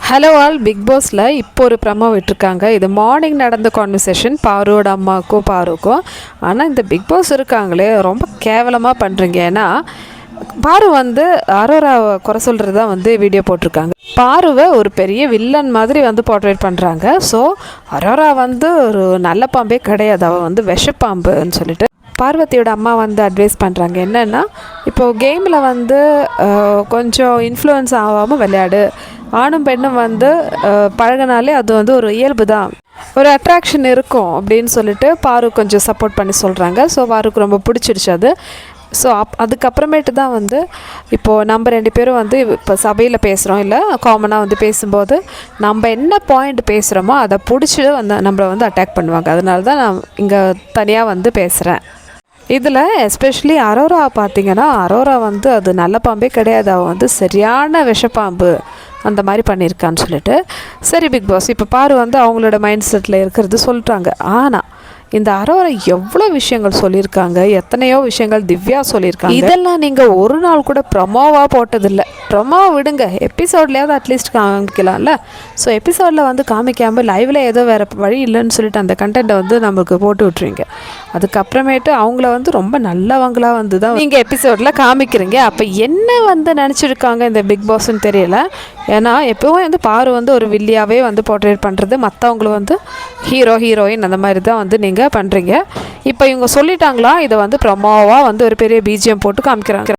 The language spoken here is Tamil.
ஹலோ ஆல், பிக் பாஸில் இப்போ ஒரு ப்ரமோ விட்டுருக்காங்க. இது மார்னிங் நடந்த கான்வர்சேஷன் பாருவோட அம்மாவுக்கும் பாருக்கும். ஆனால் இந்த பிக் பாஸ் இருக்காங்களே ரொம்ப கேவலமாக பண்ணுறீங்க. ஏன்னா பாரு வந்து அரோராவை குறை சொல்கிறது தான் வந்து வீடியோ போட்டிருக்காங்க. பாருவை ஒரு பெரிய வில்லன் மாதிரி வந்து போர்ட்ரேட் பண்ணுறாங்க. ஸோ அரோரா வந்து ஒரு நல்ல பாம்பே கிடையாது, அவள் வந்து விஷப்பாம்புன்னு சொல்லிட்டு பார்வதியோட அம்மா வந்து அட்வைஸ் பண்ணுறாங்க. என்னென்னா, இப்போது கேமில் வந்து கொஞ்சம் இன்ஃப்ளூயன்ஸ் ஆகாமல் விளையாடு, ஆணும் பெண்ணும் வந்து பழகினாலே அது வந்து ஒரு இயல்பு தான், ஒரு அட்ராக்ஷன் இருக்கும் அப்படின்னு சொல்லிட்டு பாரு கொஞ்சம் சப்போர்ட் பண்ணி சொல்கிறாங்க. ஸோ பாருக்கு ரொம்ப பிடிச்சிருச்சு அது. ஸோ அதுக்கப்புறமேட்டு தான் வந்து இப்போது நம்ம 2 பேரும் வந்து இப்போ சபையில் பேசுகிறோம், இல்லை காமனாக வந்து பேசும்போது நம்ம என்ன பாயிண்ட் பேசுகிறோமோ அதை பிடிச்சி வந்து நம்மளை வந்து அட்டாக் பண்ணுவாங்க. அதனால தான் நான் இங்கே தனியாக வந்து பேசுகிறேன். இதில் எஸ்பெஷலி அரோரா பார்த்திங்கன்னா, அரோரா வந்து அது நல்ல பாம்பே கிடையாது, அவள் வந்து சரியான விஷப்பாம்பு அந்த மாதிரி பண்ணியிருக்கான்னு சொல்லிட்டு. சரி பிக் பாஸ், இப்போ பாரு வந்து அவங்களோட மைண்ட் செட்டில் இருக்கிறது சொல்லிட்டாங்க. ஆனால் இந்த அரோரா எவ்வளோ விஷயங்கள் சொல்லியிருக்காங்க, எத்தனையோ விஷயங்கள் திவ்யா சொல்லியிருக்காங்க. இதெல்லாம் நீங்கள் ஒரு நாள் கூட ப்ரொமோவாக போட்டதில்லை. ப்ரொமோ விடுங்க, எபிசோட்லேயாவது அட்லீஸ்ட் காமிக்கலாம்ல. ஸோ எபிசோடில் வந்து காமிக்காமல் லைவில் ஏதோ வேறு வழி இல்லைன்னு சொல்லிட்டு அந்த கண்டென்ட்டை வந்து நம்மளுக்கு போட்டு விட்ருவீங்க. அதுக்கப்புறமேட்டு அவங்கள வந்து ரொம்ப நல்லவங்களாக வந்து தான் நீங்கள் எபிசோடில் காமிக்கிறீங்க. அப்போ என்ன வந்து நினச்சிருக்காங்க இந்த பிக் பாஸ்ன்னு தெரியல. ஏன்னா எப்போவும் வந்து பாரு வந்து ஒரு வில்லியாகவே வந்து போர்ட்ரேட் பண்ணுறது, மற்றவங்களும் வந்து ஹீரோயின் அந்த மாதிரி தான் வந்து நீங்கள் பண்ணுறீங்க. இப்போ இவங்க சொல்லிட்டாங்களா, இதை வந்து ப்ரொமோவாக வந்து ஒரு பெரிய பிஜிஎம் போட்டு காமிக்கிறாங்க.